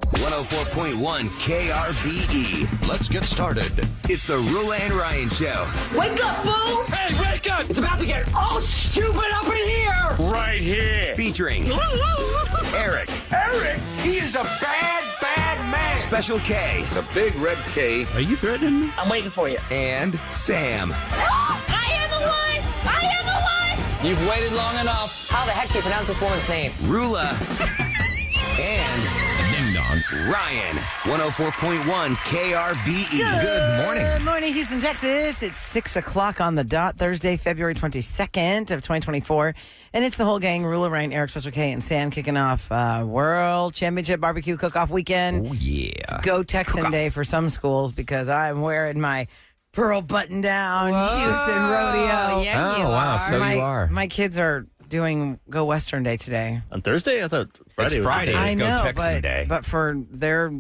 104.1 KRBE. Let's get started. It's the Roula and Ryan Show. Wake up, fool! Hey, wake up! It's about to get all stupid up in here! Right here. Featuring Eric. Eric, he is a bad, bad man. Special K. The big red K. Are you threatening me? I'm waiting for you. And Sam. I am a wuss! I am a wuss! You've waited long enough. How the heck do you pronounce this woman's name? Roula. And Ding Dong. Ryan. 104.1 KRBE. Good morning. Good morning, Houston, Texas. It's 6 o'clock on the dot, Thursday, February 22nd of 2024. And it's the whole gang, Roula, Ryan, Eric, Special K, and Sam kicking off World Championship Barbecue Cook-Off Weekend. Oh, yeah. It's Go Texan Day for some schools because I'm wearing my pearl button-down Houston Rodeo. Yeah, you wow. are. So you are. My kids are doing Go Western Day today. On Thursday? I thought Friday It's was Friday. Friday. It's Go Texan but, Day. But for their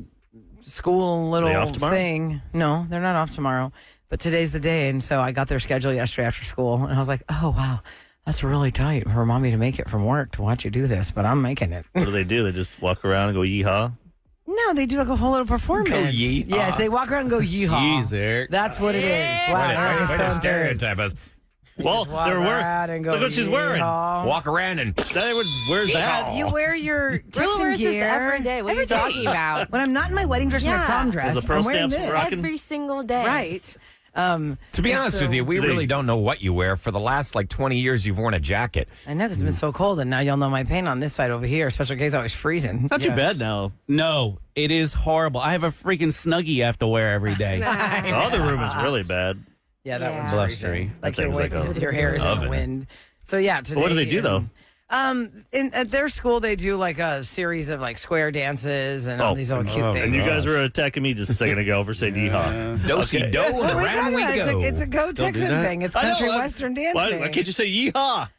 school little They off tomorrow? thing, no, they're not off tomorrow. But today's the day, and so I got their schedule yesterday after school, and I was like, oh, wow, that's really tight for mommy to make it from work to watch you do this, but I'm making it. What do? They just walk around and go yeehaw? No, they do like a whole little performance. Go yeehaw. Yes, they walk around and go yeehaw. Jeez, Eric. That's what it is. Wow, Eric is so embarrassed. us. Well, Walk they're around wearing. and go Look what she's wearing. yeehaw. Walk around and Where's that? You wear your Rula Texan wears this gear every day. What are you talking about? When I'm not in my wedding dress and my Yeah. prom dress, Was the pearl I'm wearing stamps this. rocking? Every single day. Right. To be honest with you, we They- really don't know what you wear. For the last 20 years, you've worn a jacket. I know because it's been so cold, and now y'all know my pain on this side over here. Special K's always freezing. Not too bad now. No, it is horrible. I have a freaking Snuggie I have to wear every day. The other room is really bad. Yeah, that Yeah. one's Blustery. freezing. Like That your, thing's like a your hair is in the oven. wind. So yeah, today. What do they do, though? At their school, they do like a series of like square dances and all these little cute things. And you guys were attacking me just a second ago for saying yeehaw. Do-si-do, and What are we around talking we about? go. It's a Go Still do Texan that? thing. It's I know, country I- western dancing. Why can't you say yeehaw?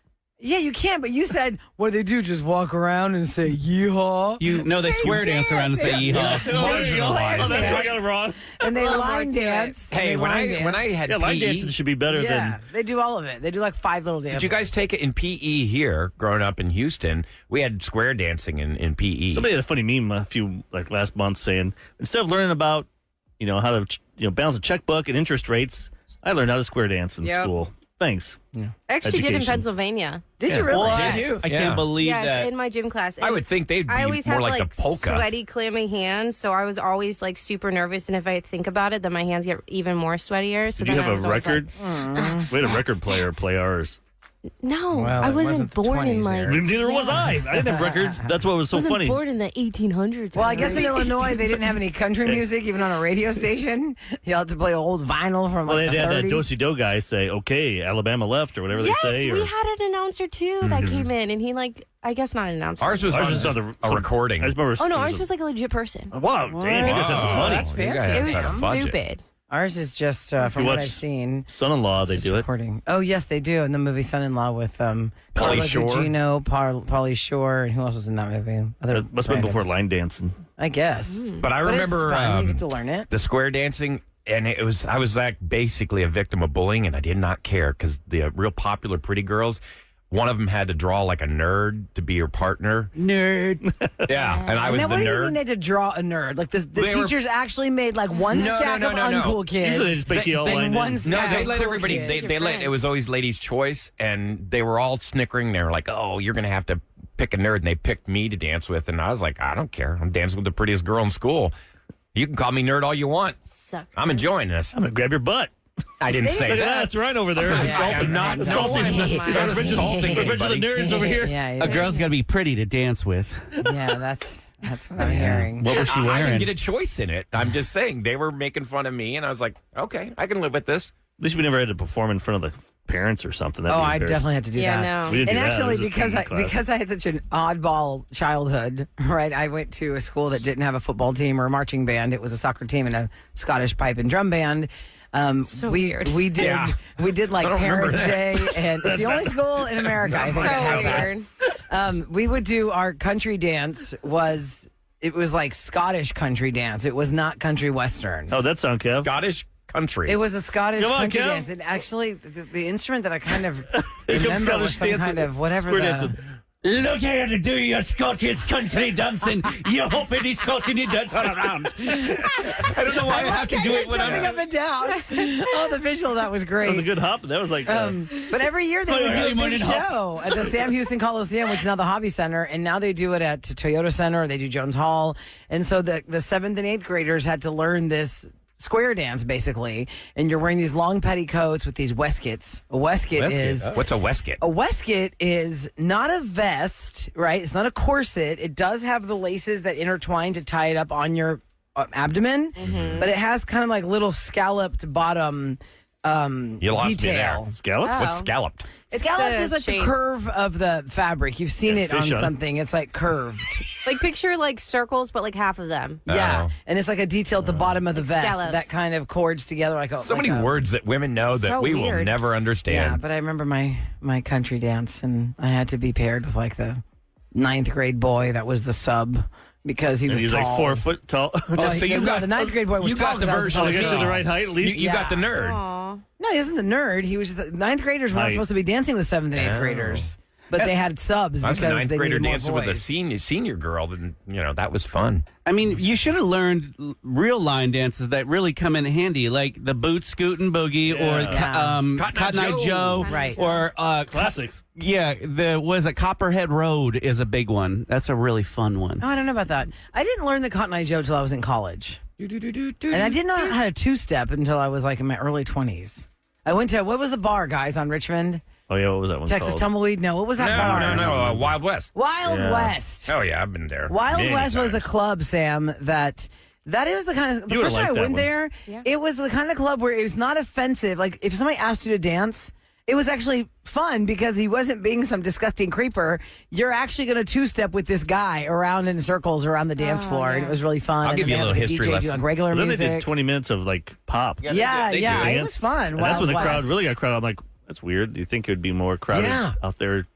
Yeah, you can, but you said what do they do? Just walk around and say yeehaw. They square dance around and say yeehaw. There you go. Oh, that's why I got it wrong. And they Love line more to it. dance. and Hey, they when line dance. I had Yeah, line PE, dancing should be better Yeah, than. they do all of it. They do like 5 little dances. did you guys take it in PE here? Growing up in Houston, we had square dancing in PE. Somebody had a funny meme a few last month saying instead of learning about how to balance a checkbook and interest rates, I learned how to square dance in Yep. school. Thanks. I actually did in Education. Pennsylvania. Did you really? What? Did you? I Yeah. can't believe Yes, that. in my gym class. I And would think they'd be I always more have like the polka. sweaty, clammy hands, so I was always like super nervous. And if I think about it, then my hands get even more sweatier. So Did you then have I was a always record? Like, We had a record player play ours. no, Well, I it wasn't wasn't the born in 20s like. era. Neither was I. I didn't have records. That's what was so I wasn't funny. born in the 1800s. Well, I guess in Illinois they didn't have any country music even on a radio station. You had to play old vinyl from Well, like they the had that 30s. do-si-do guy say, "Okay, Alabama left" or whatever Yes, they say. we Or, had an announcer too that came in, and he I guess not an announcer. Ours was Ours on was on a recording. I just remember. Oh no, it ours was like a legit person. Wow, damn! You guys had some money. That's You fancy. guys It had was a budget. stupid. Ours is just from what I've seen. Son-in-law, they Just do it. recording. Oh yes, they do in the movie Son-in-Law with Carla Shore. Gugino, Pauly Shore, and who else was in that movie? Other It must have been before randoms. line dancing. I guess. But I remember it's fun. You get to learn it. the square dancing, and I was like basically a victim of bullying, and I did not care because the real popular pretty girls, one of them had to draw like a nerd to be her partner. Nerd. Yeah, and I was Now, the what do you nerd. mean they had to draw a nerd? Like the They were- teachers actually made like one No, stack no, of no, no. uncool kids. Usually they just make you all and lined one in. No, stack they of let cool everybody. kids. They let. It was always ladies' choice, and they were all snickering. They were like, "Oh, you're gonna have to pick a nerd," and they picked me to dance with, and I was like, "I don't care. I'm dancing with the prettiest girl in school. You can call me nerd all you want. Suck. I'm enjoying this." I'm gonna grab your butt. I didn't say Look at that. that. That's right over there. It's assaulting. I'm not assaulting. Oh, my. We're Not assaulting a bunch of the anybody. nerds over here. Yeah, A girl's got to be pretty to dance with. yeah, that's what I'm hearing. What was she I wearing? didn't get a choice in it. I'm just saying they were making fun of me, and I was like, "Okay, I can live with this." At least we never had to perform in front of the parents or something. That'd Oh, be I embarrassing. definitely had to do Yeah, that. no. We didn't And do that. actually, It was just PE class. because I had such an oddball childhood, right? I went to a school that didn't have a football team or a marching band. It was a soccer team and a Scottish pipe and drum band. So we weird. we did Yeah. we did like I don't remember Parents' that. Day, and it's the only school in America I think So that has that. weird. We would do our country dance it was like Scottish country dance. It was not country western. Oh, that sound, Kev. Scottish country. It was a Scottish Come on, country Kev. dance. And actually, the instrument that I kind of Here comes remember was Scottish some dancing. kind of whatever Square the... dancing. Look here to do your Scottish country dancing. You hoppity Scottish dance all around. I don't know why I have to do it when jumping I'm up and down. Oh, the visual of that was great. That was a good hop. That was like. But every year they But would do a early big morning hop. show at the Sam Houston Coliseum, which is now the Hobby Center, and now they do it at Toyota Center. They do Jones Hall, and so the 7th and 8th graders had to learn this square dance basically, and you're wearing these long petticoats with these waistcoats. A waistcoat is What's a waistcoat? a waistcoat is not a vest, right? It's not a corset. It does have the laces that intertwine to tie it up on your abdomen, but it has kind of like little scalloped bottom You lost me there. detail. Scallops? What's scalloped? Scalloped is like shape. the curve of the fabric. You've seen Yeah, it on fish on it. something. It's like curved. Like picture like circles, but like half of them. Yeah, and it's like a detail at the bottom of the vest scallops. that kind of cords together like a. So like many a- words that women know that So we will weird. never Yeah, understand. but I remember my country dance, and I had to be paired with like the 9th grade boy that was the sub because he And was he's tall. like 4 foot tall. Oh, So you no, got- the 9th grade boy was you tall got the 'cause I was version tall I of as get well. you the right height at least. You got the nerd. Aw. No, he wasn't the nerd. He was just the 9th graders were not Height. supposed to be dancing with 7th and 8th Oh. graders, but they had subs I was because a 9th they grader needed more dancing with a boys. senior girl. Then that was fun. I mean, you should have learned real line dances that really come in handy, like the boot scootin' boogie or Yeah. Cotton Eye Joe, Right. Or Classics. Copperhead Road is a big one. That's a really fun one. Oh, I don't know about that. I didn't learn the Cotton Eye Joe till I was in college, and I didn't know how to two-step until I was like in my early 20s. I went to what was the bar, guys, on Richmond? Oh, yeah. What was that one Texas called? Tumbleweed? No, what was that bar? No. Wild West. Wild Yeah. West. Oh yeah, I've been there. Wild many West was a times. club, Sam, that is the kind of the You would've first time I liked that went one. there, Yeah. it was the kind of club where it was not offensive. Like if somebody asked you to dance, it was actually fun because he wasn't being some disgusting creeper. You're actually going to two-step with this guy around in circles around the dance floor, and it was really fun. I'll And give then you a they little had, like, history DJ do, lesson. like regular Then they music. did 20 minutes of like pop. yeah, they do yeah, it dance. was fun. And that's when the Wild crowd West. really got crowded. I'm like, that's weird. Do you think it would be more crowded Yeah. out there?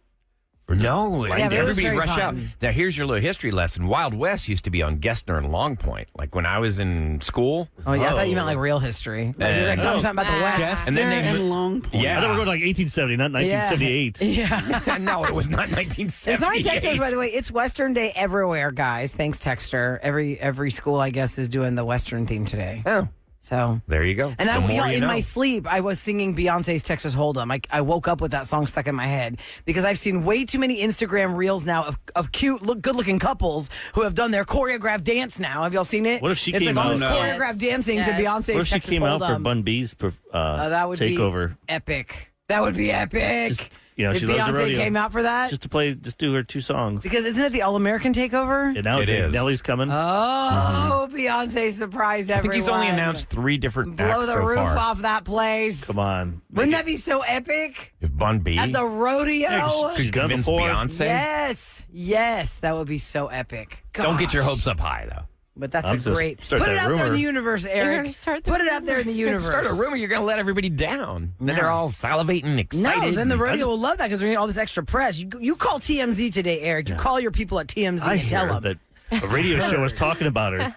No, Yeah, but it was everybody very rush out. fun. Now, here's your little history lesson. Wild West used to be on Gessner and Long Point. Like when I was in school. Oh yeah, I thought you meant like real history. Like, you were like, talking about the West. And then they and Long Point. Yeah. I thought we were going like 1870, not 1978. Yeah. no, it was not 1978. And somebody texted us, by the way, it's Western Day everywhere, guys. Thanks, Texter. Every school, I guess, is doing the Western theme today. Oh, So there you go. And The more you in know. my sleep, I was singing Beyonce's Texas Hold'em. I woke up with that song stuck in my head because I've seen way too many Instagram reels now of cute, good-looking couples who have done their choreographed dance now. Have y'all seen it? What if she it's came like all out- this No. choreographed dancing to Yes. Beyonce's What if she Texas came out for Hold'em? Bun B's That would takeover? be epic. That would be epic. Just, you know, if she loves the Beyonce rodeo. came out for that. Just to play, just do her 2 songs. Because isn't it the All-American takeover? And now It is. Nelly's coming. Oh, Beyonce surprised I everyone. think he's only announced 3 different Blow acts the so roof far. off that place. Come on. Wouldn't that be so epic? If Bun B At the rodeo? She's done convince before. Beyonce. Yes, that would be so epic. Don't get your Gosh. hopes up high, though. But that's I'm a just great. start Put it that out there in rumor. the universe, You're Eric. gonna start the Put it out there in the universe. Start a rumor, you're going to let everybody down. Then they're all salivating, excited. No, then the and- rodeo will love that because they're getting all this extra press. You call TMZ today, Eric. You call your people at TMZ I and tell hear them. that a radio show is talking about her.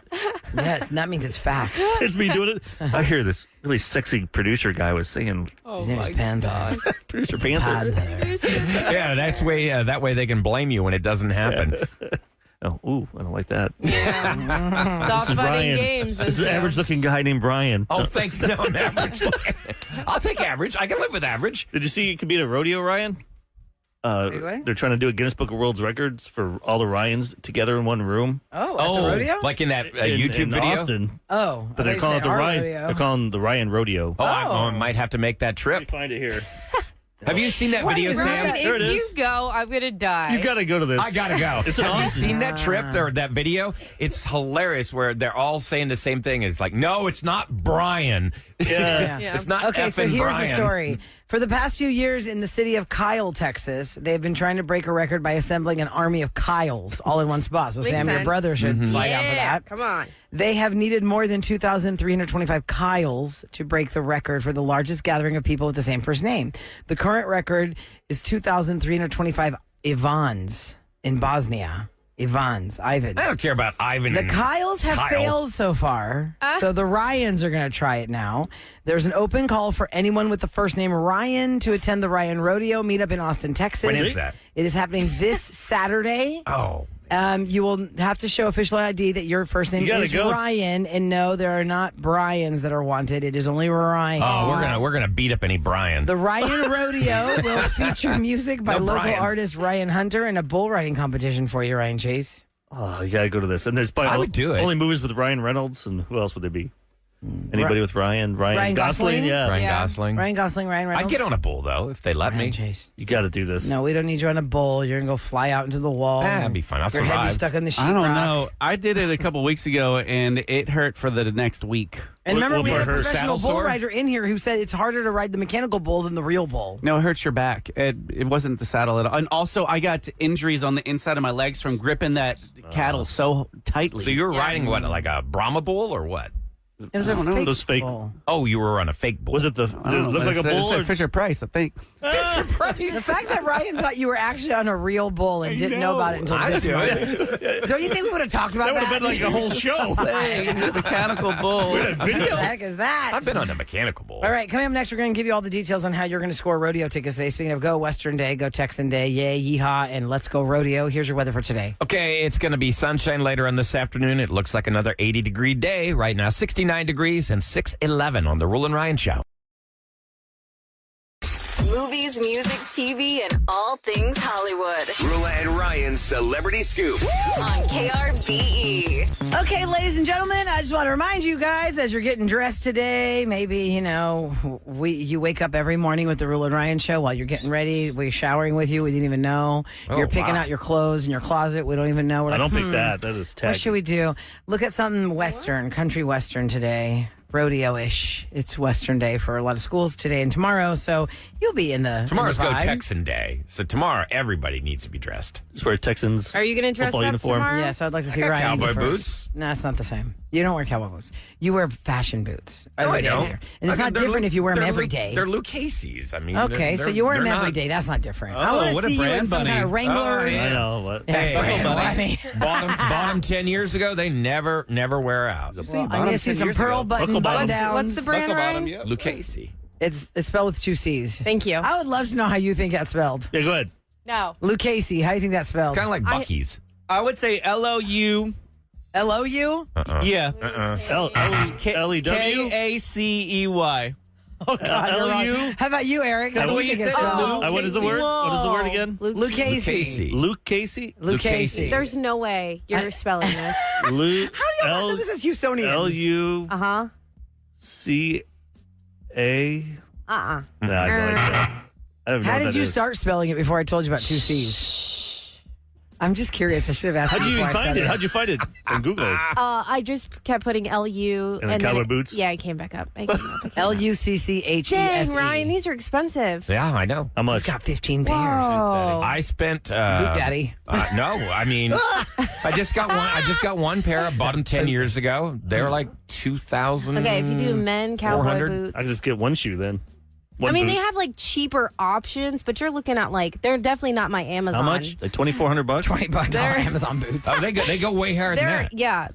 Yes, and that means it's fact. It's me doing it. I hear this really sexy producer guy was saying, His name is Panther. producer Panther. Yeah, that way they can blame you when it doesn't happen. Oh, ooh, I don't like that. Yeah. Dog This is fighting Brian. games. This is an average-looking guy named Brian. Oh, thanks. No, an average. I'll take average. I can live with average. Did you see you could be at a rodeo, Ryan? what? They're trying to do a Guinness Book of World Records for all the Ryans together in one room. Oh, at the rodeo? like in that in YouTube video? Austin. Oh, But they're calling it the Ryan. They're calling the Ryan Rodeo. Oh, I might have to make that Let me trip. find it here. Have you seen that Why video, is Sam? that- There it If is. you go, I'm gonna die. You got to go to this. I gotta go. It's in Have you Austin. seen that trip or that video? It's hilarious where they're all saying the same thing. It's like, no, it's not Brian. Yeah. Yeah. It's not Okay, so effing here's Brian. the story. For the past few years in the city of Kyle, Texas, they've been trying to break a record by assembling an army of Kyles all in one spot. So, Makes Sam, your sense. brother should fight out for Yeah, that. come on. They have needed more than 2,325 Kyles to break the record for the largest gathering of people with the same first name. The current record is 2,325 Ivans in Bosnia. Ivans. I don't care about Ivan. The and Kyles have Kyle. failed so far, so the Ryans are going to try it now. There's an open call for anyone with the first name Ryan to attend the Ryan Rodeo meetup in Austin, Texas. When is that? It is happening this Saturday. Oh. You will have to show official ID that your first name is Ryan, and no, there are not Bryans that are wanted. It is only Ryan. Oh, we're gonna beat up any Brian. The Ryan Rodeo will feature music by local Bryans. artist Ryan Hunter and a bull riding competition for you, Ryan Chase. Oh, you got to go to this. And there's probably I would do it. only movies with Ryan Reynolds, and who else would there be? Anybody with Ryan Ryan Gosling? Yeah. Ryan Gosling. Ryan Gosling, Ryan Reynolds. I'd get on a bull though if they let Ryan me. Chase. You got to do this. No, we don't need you on a bull. You're going to go fly out into the wall. That'd be fine. I'll Your head be survive. stuck in the sheetrock. I don't know. I did it a couple weeks ago, and it hurt for the next week. And remember, What we had a for her professional saddle bull sore? rider in here who said it's harder to ride the mechanical bull than the real bull. No, it hurts your back. It wasn't the saddle at all. And also, I got injuries on the inside of my legs from gripping that cattle so tightly. So you were riding what, like a Brahma bull or what? It was a don't know. fake Those fake- bull. Oh, you were on a fake bull. Was it the? Did it look like a bull? It Or, said Fisher Price, I think. The fact that Ryan thought you were actually on a real bull and didn't know about it until I'd this do moment. it. Don't you think we would have talked about that that? would have been like a whole show. Hey, mechanical bull. We had a What the video. heck is that? I've been on a mechanical bull. All right, coming up next, we're going to give you all the details on how you're going to score rodeo tickets today. Speaking of Go Western Day, Go Texan Day, yay, yeehaw, and let's go rodeo. Here's your weather for today. Okay, it's going to be sunshine later on this afternoon. It looks like another 80-degree day. Right now, 69 degrees and 611 on the Roula and Ryan Show. Movies, music, TV, and all things Hollywood Roula and Ryan's Celebrity Scoop. on KRBE. Okay, ladies and gentlemen, I just want to remind you guys as you're getting dressed today, maybe, you wake up every morning with the Roula and Ryan Show while you're getting ready. We're showering with you. We didn't even know. Oh, You're picking wow. out your clothes in your closet. We don't even know. We're I like, don't pick that. That is What tacky. should we do? Look at something Western, country Western today. Rodeo-ish. It's Western Day for a lot of schools today and tomorrow, so you'll be in the Tomorrow's in the Go vibe. Texan Day. So tomorrow, everybody needs to be dressed. Just wear Texans. Are you going to dress football up uniform. tomorrow? Yes, I'd like to see got Ryan. cowboy first. boots. No, it's not the same. You don't wear cowboy boots. You wear fashion boots. No, every I day don't. here. And it's not They're different Lu- if you wear them they're every Lu- day. They're Luke Casey's. I mean, Okay, so they're- you wear them they're every not- day. That's not different. I Oh, want what to a see you in brand some bunny. kind of Wranglers. yeah. I know what. Yeah, Hey, brand bunny. bought them 10 years ago. They never wear out. Well, I need to see some pearl button Buckle bottoms. downs. What's the brand, Ryan? Luke Casey. It's spelled with 2 C's. Thank you. I would love to know how you think that's spelled. Yeah, go ahead. No. Lou Casey, how do you think that's spelled? Kind of like Bucky's. I would say LOU. L-O-U? Yeah. L-E-W? KACEY. Oh, God, you're wrong. L-O-U? How about you, Eric? How do you Louis think it's said spelled? Lou. What is the word? What is the word again? Lou Casey. Casey. Luke Casey? Lou Casey. There's no way you're spelling this. Luke. How do you know this is Houstonians? L-U-C-A. Uh-huh. Uh-uh. No, I have no idea. I don't know How what did that you is. start spelling it before I told you about 2 C's? I'm just curious. I should have asked How'd you before even I said find it? How'd you find it on Google? I just kept putting L-U. And then cowboy boots? Yeah, it came back up. I came up. L-U-C-C-H-E-S-E. Dang, Ryan, these are expensive. Yeah, I know. How He's much? got 15 pairs. Whoa. I spent Boot Daddy. no, I mean, I just got one pair. I bought them 10 years ago. They were like 2,000. Okay, if you do men cowboy 400? boots. I just get one shoe then. I One mean, boot. they have like cheaper options, but you're looking at like, they're definitely not my Amazon. How much? Like $2,400? $20 They're- Amazon boots. Oh, they go way higher than There, that. yeah.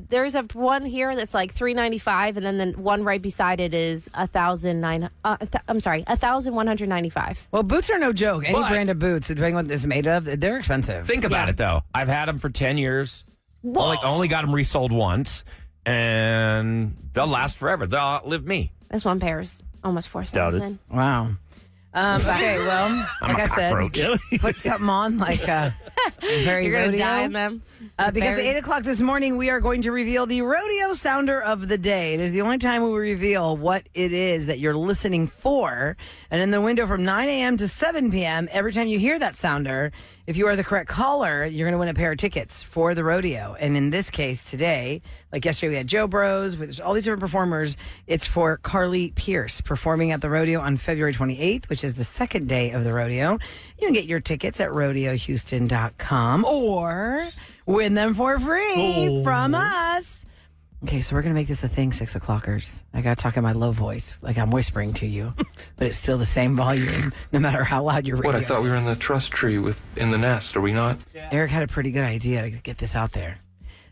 There's a one here that's like $395, and then the one right beside it is $1,195. Well, boots are no joke. Any But- brand of boots, depending on what it's made of, they're expensive. Think about Yeah. it though. I've had them for 10 years. Only got them resold once, and they'll last forever. They'll outlive me. This one pair's almost $4,000. Wow. Okay, well, I'm like a I said, cockroach. put something on like very You're gonna rodeo. die in them. Because at 8 o'clock this morning, we are going to reveal the rodeo sounder of the day. It is the only time we will reveal what it is that you're listening for. And in the window from 9 a.m. to 7 p.m., every time you hear that sounder, if you are the correct caller, you're going to win a pair of tickets for the rodeo. And in this case today, like yesterday we had Joe Bros, there's all these different performers. It's for Carly Pierce performing at the rodeo on February 28th, which is the second day of the rodeo. You can get your tickets at rodeohouston.com or win them for free from us. Okay, so we're going to make this a thing, 6 o'clockers. I got to talk in my low voice, like I'm whispering to you, but it's still the same volume, no matter how loud your radio What, I thought we were in the trust tree in the nest, are we not? Eric had a pretty good idea to get this out there.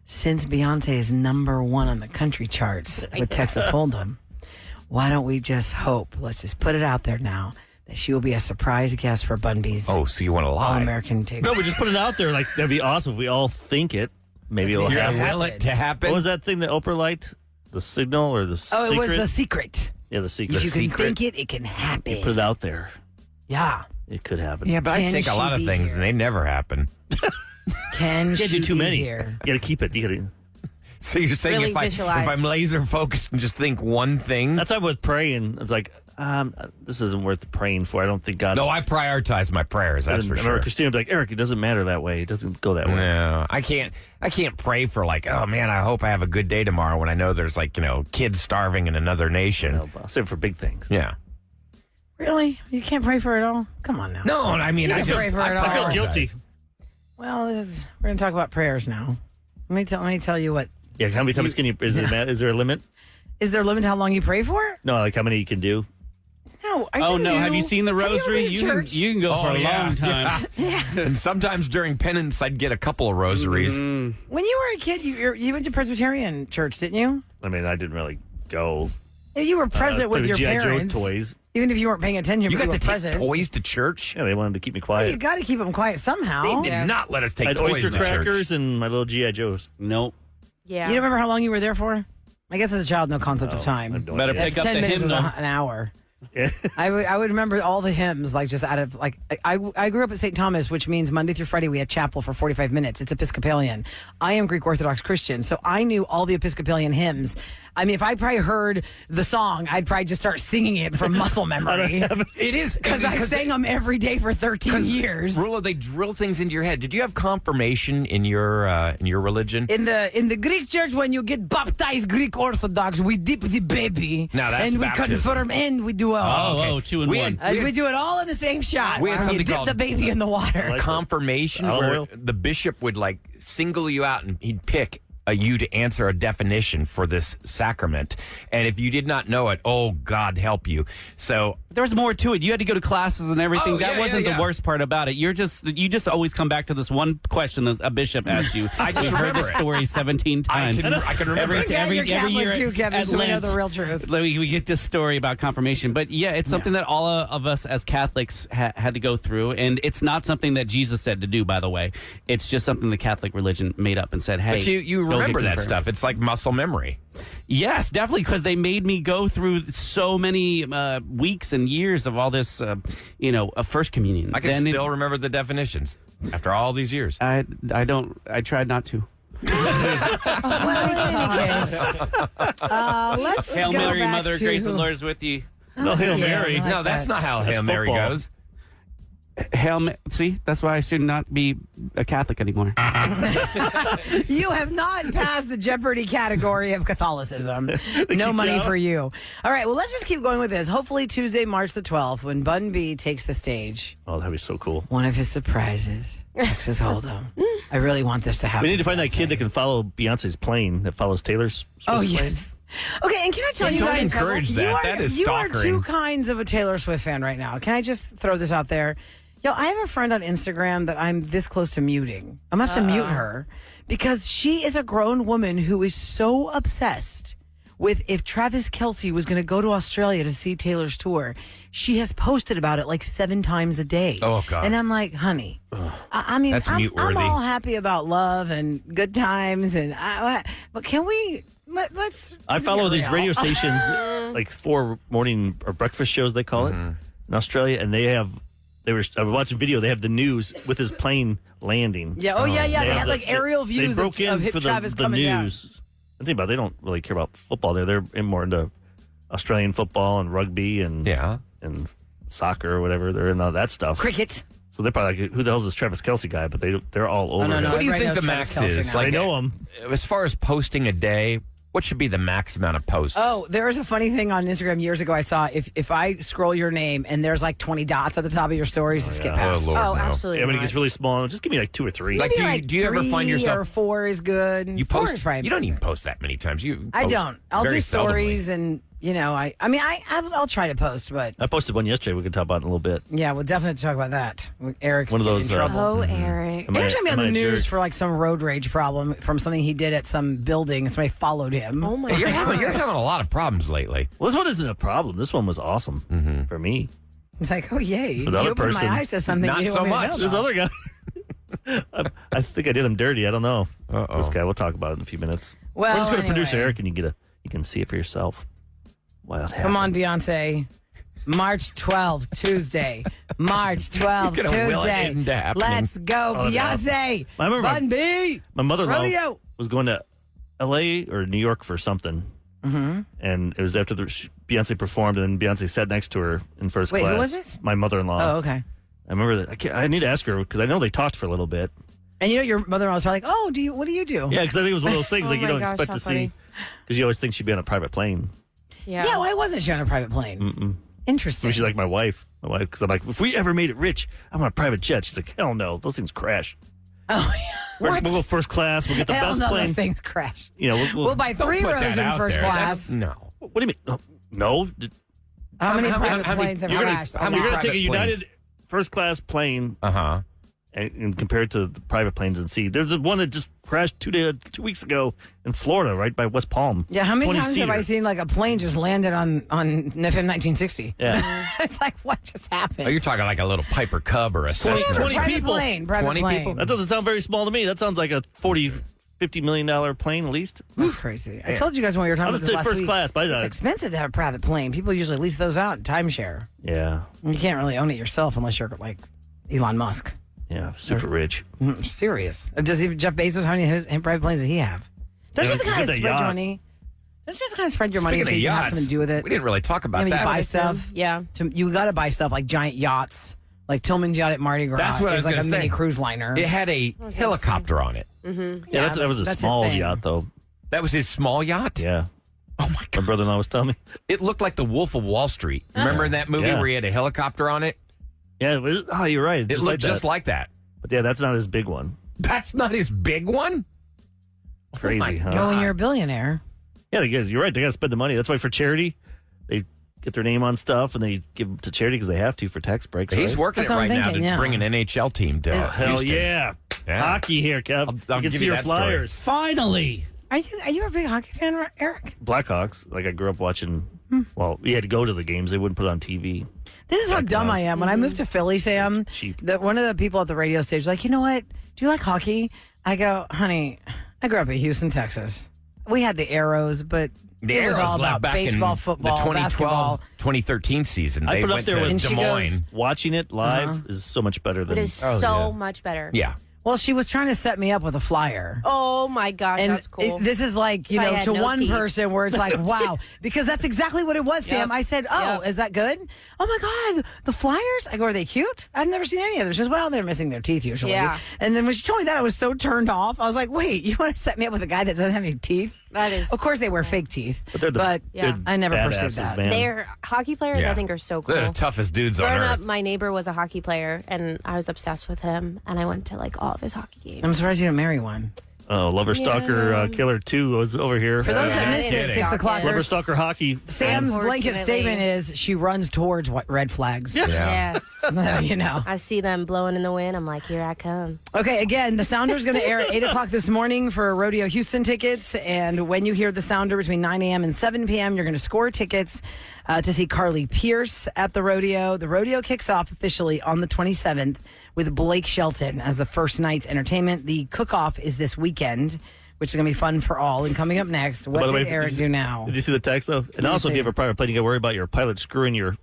Since Beyonce is number 1 on the country charts with Texas Hold'em, why don't we just hope, let's just put it out there now, that she will be a surprise guest for Bun B's Oh, so you want to lie? All-American Takeover. No, we just put it out there. Like, that'd be awesome if we all think it. Maybe it'll You're happen. gonna will it to happen? What was that thing that Oprah liked? The signal or the secret? Oh, it was The Secret. Yeah, the secret. If you can Secret. think it can happen. You put it out there. Yeah. It could happen. Yeah, but I Can think a she lot of be things, here? and they never happen. Can You she can't do too be many. here? You got to keep it. You got to. So you're saying Really if visualize. I'm laser focused and just think one thing? That's why with praying. It's like, this isn't worth praying for. I don't think God. No, I prioritize my prayers. That's for sure. Christina would be like, Eric, it doesn't matter that way. It doesn't go that way. No, I can't pray for like, oh man, I hope I have a good day tomorrow when I know there's like, kids starving in another nation. No, I'll save it for big things. Yeah. Really? You can't pray for it all? Come on now. No, I mean, You I can just pray for it all. I feel guilty. Well, we're going to talk about prayers now. Let me tell you what. Yeah, how many times can you? Is there a limit? Is there a limit to how long you pray for? No, like how many you can do. No. Oh, no. Have you seen the rosary? You can go for a long time. And sometimes during penance, I'd get a couple of rosaries. When you were a kid, you went to Presbyterian church, didn't you? I mean, I didn't really go. You were present with play your G.I. Joe parents. toys. Even if you weren't paying attention, You but got were to take present. toys to church? Yeah, they wanted to keep me Well, quiet. you got to keep them quiet somehow. They did not let us I take had toys oyster to crackers church. and my little G.I. Joes. Nope. Yeah. You don't remember how long you were there for? I guess as a child, no concept of time. I have no Better idea. pick up 10 the minutes was hymnal. an hour. Yeah. I would remember all the hymns, like just out of like I grew up at St. Thomas, which means Monday through Friday we had chapel for 45 minutes. It's Episcopalian. I am Greek Orthodox Christian, so I knew all the Episcopalian hymns. I mean, if I probably heard the song, I'd probably just start singing it from muscle memory It is. because I sang them every day for 13 years. Rula, they drill things into your head. Did you have confirmation in your religion? In the Greek church, when you get baptized Greek Orthodox, we dip the baby, Now that's and we baptism. confirm, and we do Oh, 2 in We 1. had- we do it all in the same shot. We had You something dip called the baby in the water. Like confirmation Olive where oil? the bishop would like single you out and he'd pick you to answer a definition for this sacrament. And if you did not know it, oh, God help you. So There was more to it. You had to go to classes and everything. Oh, that yeah, wasn't yeah, yeah. the worst part about it. You just always come back to this one question that a bishop asked you. I just We've heard remember this it. story 17 I times. can remember it. Yeah, you're Catholic too, Kevin, so we know the real truth. We get this story about confirmation. But yeah, it's something that all of us as Catholics had to go through. And it's not something that Jesus said to do, by the way. It's just something the Catholic religion made up and said, hey. But you go get remember that confirmed. stuff. It's like muscle memory. Yes, definitely, because they made me go through so many weeks and years of all this, First Communion. I can Then still remember the definitions after all these years. I tried not to. Well, in any case, let's Hail go Mary, back Mother of to, Grace, the Lord is with you. No, Hail yeah, Mary. I like No, that's that. not how That's Hail Mary football. goes. See, that's why I should not be a Catholic anymore. You have not passed the Jeopardy category of Catholicism. No money Joe. for you. All right, well, let's just keep going with this. Hopefully, Tuesday, March the 12th, when Bun B takes the stage, Oh, that'd be so cool. one of his surprises, Texas Hold'em. I really want this to happen. We need to find that kid that can follow Beyonce's plane that follows Taylor's. Oh, Swift's plane. yes. Okay, and can I tell you Don't guys, encourage that. You are, That is you are stalkering. two kinds of a Taylor Swift fan right now. Can I just throw this out there? Yo, I have a friend on Instagram that I'm this close to muting. I'm going to have to mute her because she is a grown woman who is so obsessed with if Travis Kelce was going to go to Australia to see Taylor's tour. She has posted about it like 7 times a day. Oh, God. And I'm like, honey, I mean, That's I'm mute-worthy. all happy about love and good times, but can we... Let's. I follow these radio stations, like 4 morning or breakfast shows, they call it, in Australia, and I was watching video. They have the news with his plane landing. Yeah. Oh, yeah. They have had like aerial views They broke in of for Travis the coming down. news. I think about it, they don't really care about football there. They're more into Australian football and rugby and and soccer or whatever. They're into all that stuff. Cricket. So they're probably like, who the hell is this Travis Kelce guy? But they're all over no, him. no. What do you Everybody think knows the Travis max Kelce is? now. I know him. As far as posting a day, What should be the max amount of posts? Oh, there was a funny thing on Instagram years ago I saw. If I scroll your name and there's like 20 dots at the top of your stories, just skip past. Lord, no. absolutely. Yeah, when it not. gets really small, just give me like 2 or 3. Like, do you ever find 3 yourself or 4 is good. you Four post? is probably You don't even post that many times. I post don't. I'll very do seldomly. stories and I'll try to post, but I posted one yesterday. We could talk about it in a little bit. yeah, we'll definitely talk about that. Eric, One of get those, in trouble. Oh, Eric. Am I- Eric's gonna be on am I the a news jerk? for like some road rage problem from something he did at some building, and somebody followed him. Oh, my You're God. having a lot of problems lately. Well, this one isn't a problem. This one was awesome for me. It's like, oh yay! For the other you opened person, my eyes to something. not you didn't so want me to much. know This about. other guy, I think I did him dirty. I don't know. Uh-oh. This guy. We'll talk about it in a few minutes. Well, We're just going to producer anyway. Eric, and you can see it for yourself. Wild. Come on, Beyonce. March 12th, Tuesday. March 12th, You're gonna will it Tuesday. into happening. Let's go, Oh, that's Beyonce. I remember Bun B. My mother-in-law Rodeo. was going to L.A. or New York for something. Mm-hmm. And it was after Beyonce performed, and Beyonce sat next to her in first Wait, class. who was this? My mother-in-law. Oh, okay. I remember that. I need to ask her because I know they talked for a little bit. And you know, your mother-in-law was probably like, "Oh, what do you do?" Yeah, because I think it was one of those things Oh like you my don't gosh, expect how to funny. see because you always think she'd be on a private plane. Yeah. Why wasn't she on a private plane? Interesting. So she's like my wife, because I'm like, if we ever made it rich, I'm on a private jet. She's like, hell no, those things crash. oh, We'll what? go first class. We'll get the Hell best no, plane. those things crash. You know, We'll buy Don't 3 put rows that in out first there. class. No. What do you mean? No. How many how private many- planes have you're gonna- crashed? how a many You're lot. going to take a private planes? United first class plane Uh-huh. and compare it to the private planes and see. There's one that just crashed 2 weeks ago in Florida, right by West Palm. Yeah, how many 20 times have I seater. seen like a plane just landed on FM 1960? Yeah. It's like, what just happened? Oh, you're talking like a little Piper Cub or a Cessna. Yeah, 20 private people. plane, private 20 plane. people? That doesn't sound very small to me. That sounds like a $50 million plane at least. That's crazy. I told you guys when we were talking I'll about just this say last first week. class, but It's expensive to have a private plane. People usually lease those out in timeshare. Yeah. You can't really own it yourself unless you're like Elon Musk. Yeah. Super rich. Serious. Does even Jeff Bezos, how many of his private planes does he have? Don't Yeah, you just he's kind got of that spread your yacht. money? Don't you just kind of spread your money Speaking so of you can have yachts, something to do with it? we didn't really talk about You that. buy stuff. Yeah. You got to buy stuff like giant yachts, like Tillman's yacht at Mardi Gras. That's what I was like gonna a mini say. cruise liner. It had a helicopter on it. Yeah, that was a that's his small thing. yacht, though. That was his small yacht? Yeah. Oh, my My God. brother-in-law was telling me. It looked like the Wolf of Wall Street. Remember in that movie Yeah. where he had a helicopter on it? Yeah, it was, oh, you're right. It looked just that. like that. But yeah, that's not his big one. That's not his big one? Crazy, my huh? Go when you're a billionaire. Yeah, you're right. They got to spend the money. That's why for charity, they get their name on stuff and they give them to charity because they have to for tax breaks. He's right? working That's it what right I'm now thinking, to yeah. bring an NHL team to Hell Houston. yeah. Yeah. Hockey here, Kev. I'll you can give see you your that story. flyers. Finally. Are you a big hockey fan, Eric? Blackhawks. Like I grew up watching. Well, we had to go to the games. They wouldn't put it on TV. This is how dumb I am. When I moved to Philly, Sam, Cheap. one of the people at the radio stage was like, you know what? Do you like hockey? I go, honey, I grew up in Houston, Texas. We had the Arrows, but The it was Arrows all left about back baseball, in football, the 2012, basketball. 2013 season. I They put up went there to with- And Des she Moines. goes- Watching it live is so much better It than. is so much better. Yeah. Well, she was trying to set me up with a flyer. Oh my gosh, And that's cool. this is like, If I had to no one teeth. person where it's like, wow, because that's exactly what it was, Sam. Yep. I said, oh, Yep. is that good? Oh my God, the Flyers? I go, are they cute? I've never seen any of them. She goes, well, they're missing their teeth usually. Yeah. And then when she told me that, I was so turned off. I was like, wait, you want to set me up with a guy that doesn't have any teeth? That is Of course, they wear fake teeth. But they're Yeah. they're I never pursued badasses, that. Man. They're hockey players. Yeah. I think are so cool. They're the toughest dudes on Growing earth. up, my neighbor was a hockey player, and I was obsessed with him. And I went to like all of his hockey games. I'm surprised you didn't marry one. Oh, Lover Stalker Killer 2 was over here. For those that missed it, kidding. 6 o'clock. Lover Stalker Hockey. Sam's blanket Unfortunately. statement is she runs towards red flags. Yes. You know. I see them blowing in the wind. I'm like, here I come. Okay, again, the Sounder is going to air at 8 o'clock this morning for Rodeo Houston tickets. And when you hear the Sounder between 9 a.m. and 7 p.m., you're going to score tickets to see Carly Pierce at the rodeo. The rodeo kicks off officially on the 27th with Blake Shelton as the first night's entertainment. The cook-off is this weekend, which is going to be fun for all. And coming up next, what By the way, did Eric do now? Did you see the text though? And also, if you have a private plane, you got to worry about your pilot screwing your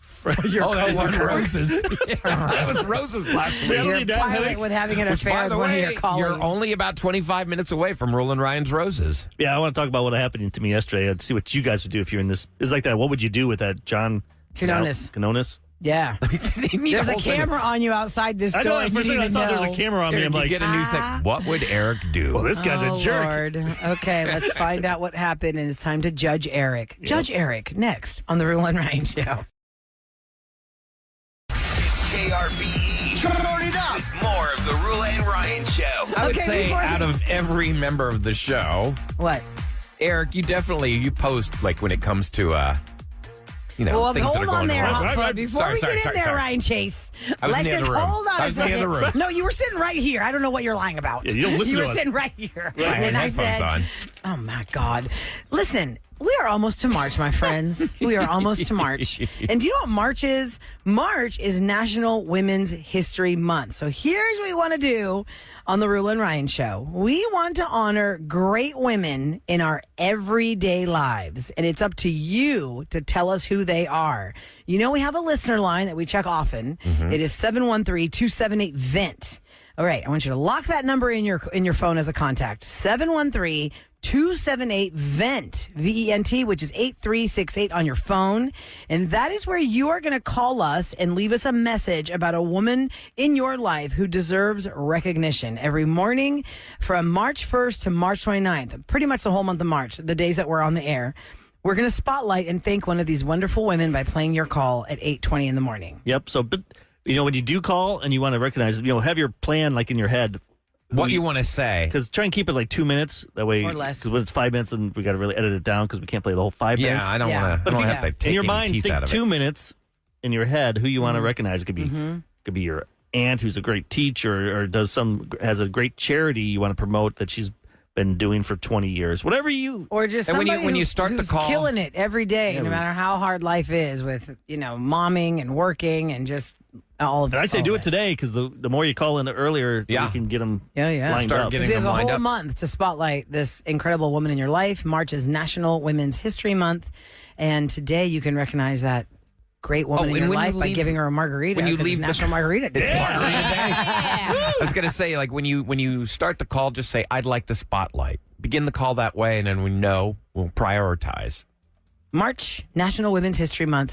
friend. Oh, that was Rose's. That was Rose's last week. Your pilot with having an Which, affair by with the one of way, your colleagues. you're only about 25 minutes away from Roland Ryan's Roses. Yeah, I want to talk about what happened to me yesterday. I'd see what you guys would do if you're in this. It's like that. What would you do with that John Quinones. Quinones? Yeah. There's a camera on you outside this I door. know. and First you thing I didn't thought there was know. a camera on me. I'm You like, get a new segment. What would Eric do? well, this guy's a jerk. Lord. Okay, let's find out what happened, and it's time to judge Eric. Judge Eric next on the Roula and Ryan Show. It's KRBE. Turn it up. With more of the Roula and Ryan Show. I would Okay, say before- out of every member of the show, What? Eric, you post like when it comes to Well, things that are hold on going there, wrong. Hot Right, Fud. right. Before Sorry, we sorry, get in sorry, there, sorry. Ryan Chase, I was in let's the just other room. hold on I a was in the second. other room. No, you were sitting right here. I don't know what you're lying about. Yeah, you don't listen You to were us. sitting right here. I had and I headphones said, on. oh my God. Listen, we are almost to March, my friends. We are almost to March. And do you know what March is? March is National Women's History Month. So here's what we want to do on the Roula and Ryan Show. We want to honor great women in our everyday lives. And it's up to you to tell us who they are. You know, we have a listener line that we check often. It is 713-278-VENT. All right, I want you to lock that number in your phone as a contact. 713-278-VENT, V-E-N-T, which is 8368 on your phone. And that is where you are going to call us and leave us a message about a woman in your life who deserves recognition. Every morning from March 1st to March 29th, pretty much the whole month of March, the days that we're on the air, we're going to spotlight and thank one of these wonderful women by playing your call at 8:20 in the morning. Yep. So, but when you do call and you want to recognize, have your plan like in your head. What you want to say? Because try and keep it like 2 minutes. That way, Or less. Because when it's 5 minutes, then we got to really edit it down because we can't play the whole 5 minutes. Yeah, I don't Yeah. want to. But I if don't you have to take in your any mind, teeth think out of 2 it. minutes in your head who you want to recognize. It could be your aunt who's a great teacher or has a great charity you want to promote that she's been doing for 20 years. Whatever you. Or just And when you- somebody when you start the who's call- killing it every day, no matter how hard life is with, momming and working and just all of it. And I say do it today because the more you call in earlier, Yeah. we can get them Yeah. lined Start up. getting We have them a lined whole up. month to spotlight this incredible woman in your life. March is National Women's History Month. And today you can recognize that great woman in and your when you life by leave- giving her a margarita. when you 'cause leave it's the- National Margarita Day. It's Margarita Day. I was gonna say, like when you start the call, just say, "I'd like to spotlight." Begin the call that way, and then we'll prioritize. March, National Women's History Month,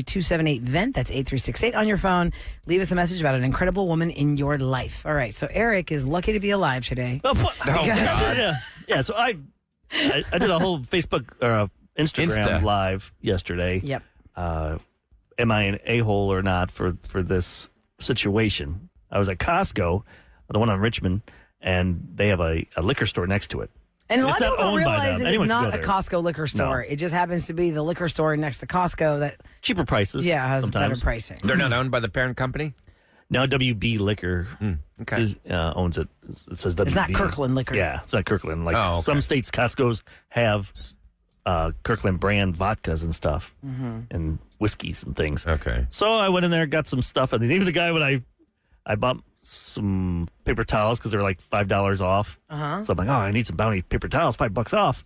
713-278-VENT. That's 8368 on your phone. Leave us a message about an incredible woman in your life. All right, so Eric is lucky to be alive today. Oh, God. yeah. So I did a whole Facebook or Instagram Insta. live yesterday. Yep. Am I an a-hole or not for this situation? I was at Costco, the one on Richmond, and they have a liquor store next to it. And a lot It's of not people don't owned by realize them. that it's Anyone can not go a there. Costco liquor store. It just happens to be the liquor store next to Costco that, Cheaper prices. has sometimes. better pricing. They're not owned by the parent company. Now WB Liquor Okay. owns it. It says WB. It's not Kirkland Liquor. Yeah, it's not Kirkland. Like Oh, okay. some states, Costco's have Kirkland brand vodkas and stuff and whiskeys and things. Okay. So I went in there, got some stuff, and even the guy when I bought some paper towels because they're like $5 off. So I'm like, I need some Bounty paper towels, $5 off.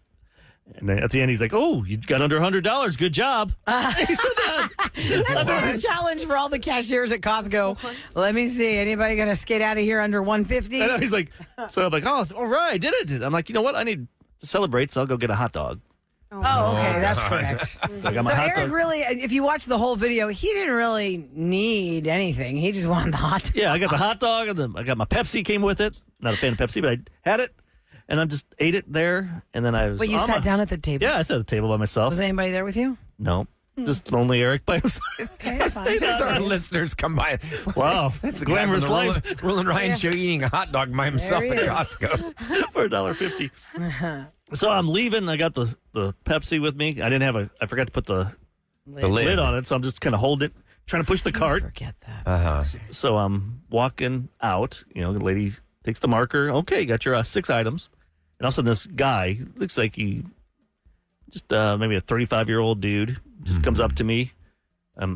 And then at the end, he's like, "Oh, you got under $100. Good job." He said that. That's part of the challenge for all the cashiers at Costco. Let me see. Anybody going to skate out of here under 150? I know. He's like, so I'm like, "Oh, all right, did it?" I'm like, you know what? I need to celebrate, so I'll go get a hot dog. Oh, okay. That's correct. So I got my So hot Eric dog. really, if you watch the whole video, he didn't really need anything. He just wanted the hot dog. Yeah, I got the hot dog, and I got my Pepsi came with it. Not a fan of Pepsi, but I had it, and I just ate it there, and then I was. But you sat down at the table. Yeah, I sat at the table by myself. Was anybody there with you? No, just lonely Eric by himself. Okay, that's fine. There's our listeners come by. Wow, That's the glamorous guy from life the Roula and Ryan show eating a hot dog by himself There at he is. Costco. for $1.50. So I'm leaving. I got the Pepsi with me. I forgot to put the lid on it, so I'm just kind of holding it, trying to push the cart. Forget that. So I'm walking out. The lady takes the marker. Okay, you got your 6 items. And all of a sudden, this guy looks like he just maybe a 35-year-old dude just comes up to me,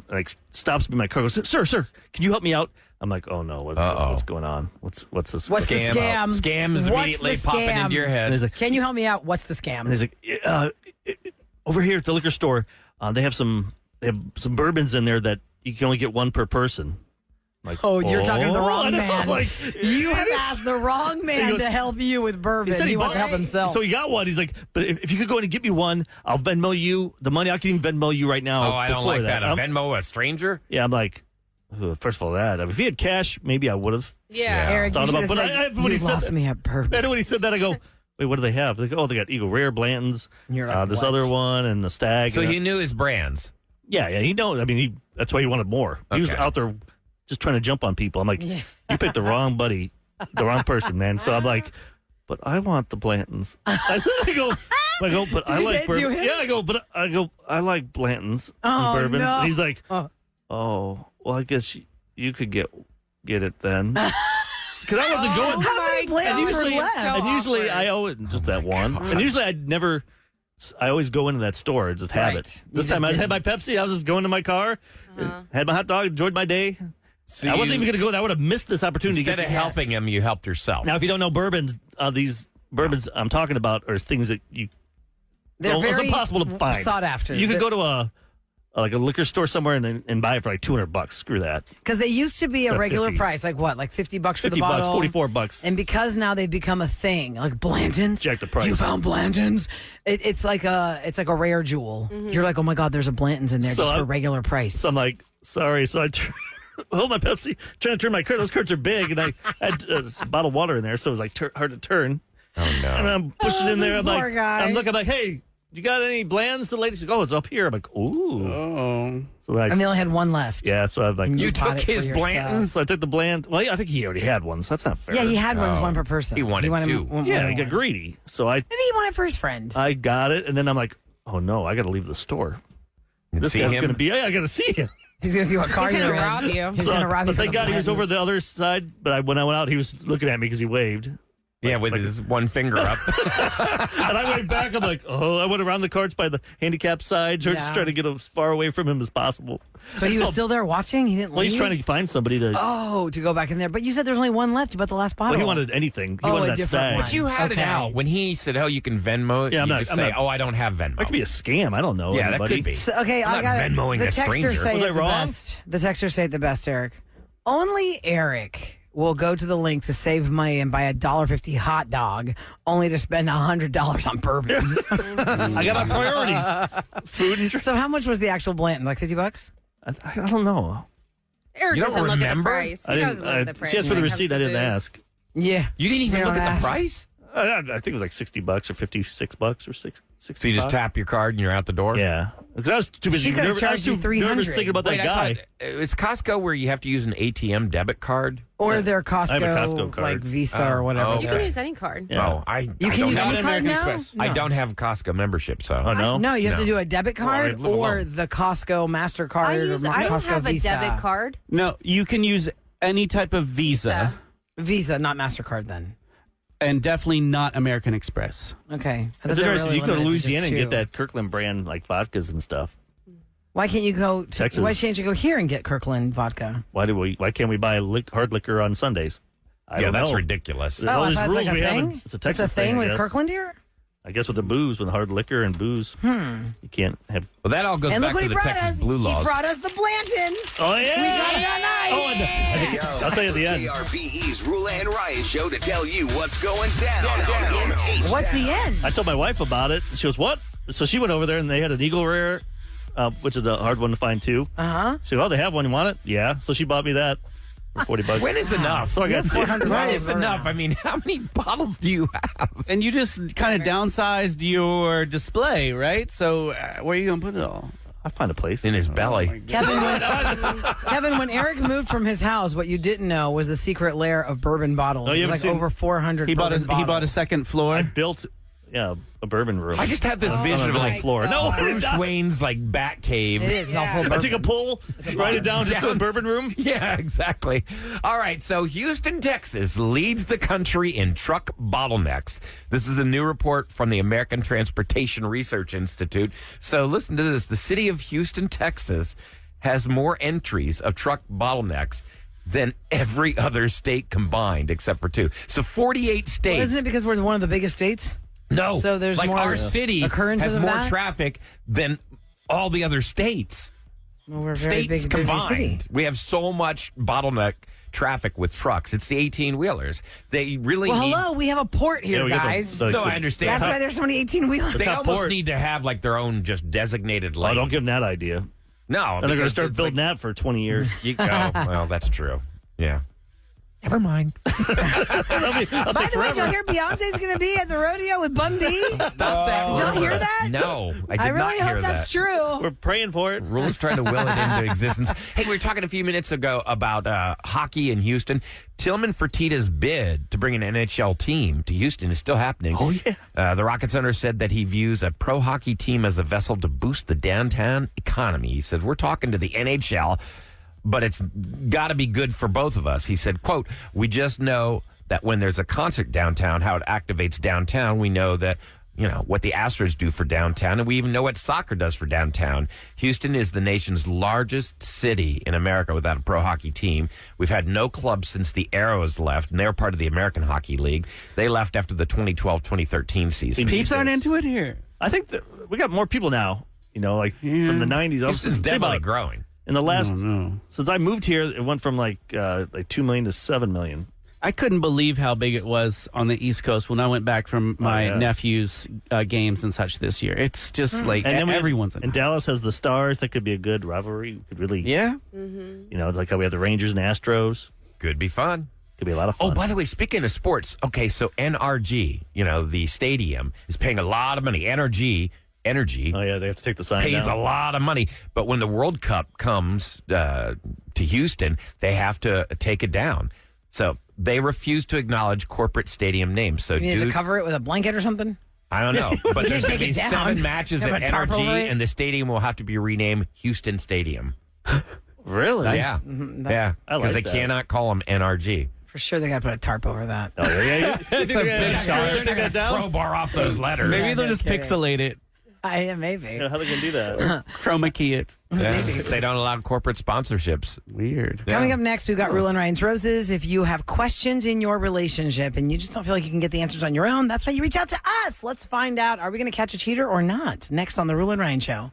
like stops me in my car. Goes, sir, can you help me out? I'm like, oh no, what's going on? What's this? What's the scam? Scam is What's immediately the popping scam? into your And head. he's like, Can you help me out? What's the scam? And he's like, over here at the liquor store, they have some bourbons in there that you can only get one per person. Like, Oh, you're talking to the wrong I know, man. like, You have asked the wrong man goes- to help you with bourbon. He wants to help himself. So he got one. He's like, but if you could go in and get me one, I'll Venmo you the money. I can even Venmo you right now. Oh, I don't before like that. A I'm- Venmo a stranger? Yeah, I'm like, first of all, that. I mean, if he had cash, maybe I would have. Yeah. Eric, thought you about- should but have said, when he you said lost that- me at bourbon. And when he said that, I go, wait, what do they have? They go, oh, they got Eagle Rare, Blanton's, You're like, this what? other one, and the Stag. So and he knew his brands. yeah, he knows. I mean, that's why he wanted more. He was Okay. out there just trying to jump on people. I'm like, you picked the wrong buddy, the wrong person, man. So I'm like, but I want the Blantons. I go, but I you like say it to bourbon. him? Yeah, I like Blantons Oh, and bourbons. no. And he's like, oh, well, I guess you could get it then. Because I wasn't going. How many my Blantons God. were left? And usually awkward. I owe it just that one. And usually I always go into that store and just have Right. it. You This time I just had my Pepsi. I was just going to my car, had my hot dog, enjoyed my day. So I wasn't even going to go. I would have missed this opportunity. Instead of helping him, you helped yourself. Now, if you don't know bourbons, these bourbons I'm talking about are things that They're it's very impossible to find. sought after. You could go to a liquor store somewhere and buy it for like $200. Screw that. Because they used to be a Or regular 50. price, like what, like $50 for the $50, bottle? $44. And because now they've become a thing, like Blanton's. Jack the price. You found Blanton's. It's like a rare jewel. You're like, oh my God, there's a Blanton's in there So just for I'm- regular price. So I'm like, sorry. So I hold my Pepsi, trying to turn my cart. Those carts are big, and I had a bottle of water in there, so it was like hard to turn. Oh, no. And I'm pushing in there. this I'm poor like, guy. I'm looking like, hey, you got any Blands? The lady said, oh, it's up here. I'm like, ooh. Oh. So like, and they only had one left. yeah. So I'm like, You bought took it for his yourself. Blanton? So I took the Bland. Well, yeah, I think he already had one, so that's not fair. Yeah, he had Oh. one per person. He wanted two. Yeah, I got greedy. So Maybe he wanted for his friend. I got it, and then I'm like, oh no, I got to leave the store. You This see guy's him? going to be. I got to see him. He's going to see what car He's you're gonna in. rob you. He's So, going to rob you. but thank God he was over the other side. But when I went out, he was looking at me because he waved. Yeah, with his one finger up. And I went back. I'm like, I went around the carts by the handicap side, just Yeah. trying to get as far away from him as possible. So he was still there watching? He didn't Well, leave? he's trying to find somebody to. to go back in there. But you said there's only one left. You bought the last bottle. Well, he wanted anything. He Oh, wanted a that different stag. one. But you had Okay. it out. When he said, oh, you can Venmo, Yeah, I'm you not- just I'm say, not- oh, I don't have Venmo. That could be a scam. I don't know. Yeah, that anybody. could be. So, okay, I'm I not got Venmoing the a stranger. texters say Was it I the wrong? best. The texters say it the best, Eric. Only Eric will go to the link to save money and buy a $1.50 hot dog, only to spend $100 on bourbon. I got my priorities. Food and drink. So how much was the actual Blanton? Like $50? I don't know. Eric You don't doesn't look at the remember? price. He I doesn't didn't. look at the price. She asked for the when it comes receipt. to I didn't booze. ask. Yeah. You didn't even You look don't at the ask. price? I think it was like $60 or $56 or $60. So you just tap your card and you're out the door? Yeah, because I was too busy. She could've I was charged too you nervous $300. thinking about Wait, that guy. I thought, it's Costco where you have to use an ATM debit card? Or their Costco, I have a Costco card. like Visa or whatever. Oh, You okay. can use any card. Yeah. Oh, I You I can don't use have any an card American now? Express. I No. don't have Costco membership, so. Oh, no? No, you have to No. do a debit card live or alone. the Costco MasterCard I or don't Costco have a Visa. debit card. No, you can use any type of Visa, Visa, not MasterCard then. and definitely not American Express. Okay. I thought It's they were interesting. really You can go to limited just Louisiana and get two. that Kirkland brand like vodkas and stuff. Why can't you go to Texas. Why can't you go here and get Kirkland vodka? Why can't we buy hard liquor on Sundays? I Yeah, don't that's know. ridiculous. There's all I these thought it's rules like a we thing. haven't. It's a Texas thing I with guess. Kirkland here. I guess with the booze, with hard liquor and booze, you can't have. Well, that all goes And back look what to he the brought Texas us. Blue He laws. brought us the Blantons. Oh yeah, We got it on ice. Oh, and I'll tell you at the end. KRBE's Roula and Ryan show to tell you what's going down in H-Town. What's the end? I told my wife about it. She goes, "What?" So she went over there and they had an Eagle Rare, which is a hard one to find too. She goes, "Oh, they have one. You want it?" Yeah. So she bought me that for $40. When is enough? So I got $400. When is enough? I mean, how many bottles do you have? And you just kind of downsized your display, right? So where are you going to put it all? I find a place In his belly. Kevin, when Eric moved from his house, what you didn't know was the secret lair of bourbon bottles. Oh, you it was haven't like seen- over 400 He bought bourbon a he bought a bottles. second floor. I built, a bourbon room. I just had this vision of on the like floor. No, Bruce Wayne's like bat cave. It is. It's all full of I take a pull, write it down just to a bourbon room. Yeah, exactly. All right, so Houston, Texas leads the country in truck bottlenecks. This is a new report from the American Transportation Research Institute. So listen to this. The city of Houston, Texas has more entries of truck bottlenecks than every other state combined, except for two. So 48 states. Well, isn't it because we're one of the biggest states? No. So there's like more our city occurrences has of more that? traffic than all the other states. Well, we're a very states big, busy city. combined. We have so much bottleneck traffic with trucks. It's the 18-wheelers. They really Well, need... hello, we have a port here, we got guys. No, I understand. That's why there's so many 18-wheelers. They top almost port. need to have like their own just designated Oh, lane. don't give them that idea. No, And they're going to because start it's building that for 20 years. well, that's true. Yeah. Never mind. By the way, did y'all hear Beyonce's going to be at the rodeo with Bun B? Stop that. Did y'all hear that? No, I did I not really hear hope that. that's true. We're praying for it. Rula's trying to will it into existence. Hey, we were talking a few minutes ago about hockey in Houston. Tillman Fertitta's bid to bring an NHL team to Houston is still happening. Oh, yeah. The Rockets owner said that he views a pro hockey team as a vessel to boost the downtown economy. He says, we're talking to the NHL, but it's got to be good for both of us. He said, quote, we just know that when there's a concert downtown, how it activates downtown. We know that, what the Astros do for downtown, and we even know what soccer does for downtown. Houston is the nation's largest city in America without a pro hockey team. We've had no club since the Arrows left, and they're part of the American Hockey League. They left after the 2012-2013 season. Peeps aren't into it here. I think that we got more people now, from the 90s. Houston's definitely growing. In the last, since I moved here, it went from like 2 million to 7 million. I couldn't believe how big it was on the East Coast when I went back from my nephew's games and such this year. It's just like And then everyone's in and Dallas has the Stars. That could be a good rivalry. Could really, like how we have the Rangers and Astros. Could be fun. Could be a lot of fun. Oh, by the way, speaking of sports, okay, so NRG, the stadium is paying a lot of money. Energy. Oh yeah, they have to take the sign pays down. a lot of money, but when the World Cup comes to Houston, they have to take it down. So they refuse to acknowledge corporate stadium names. So You need to cover it with a blanket or something? I don't know, but there's going to be Take it 7 down. matches Have at a tarp over NRG, it? and the stadium will have to be renamed Houston Stadium. Really? Yeah, yeah, I like because they that. cannot call them NRG. For sure, they got to put a tarp over that. Oh yeah, It's a big They're going to crowbar off those letters. Maybe they'll no just kidding. pixelate it, Yeah, maybe. How are they gonna do that? chroma key it. Yeah, they don't allow corporate sponsorships. Weird. Coming up next, we've got Roula and Ryan's Roses. If you have questions in your relationship and you just don't feel like you can get the answers on your own, that's why you reach out to us. Let's find out, are we going to catch a cheater or not? Next on the Roula and Ryan Show.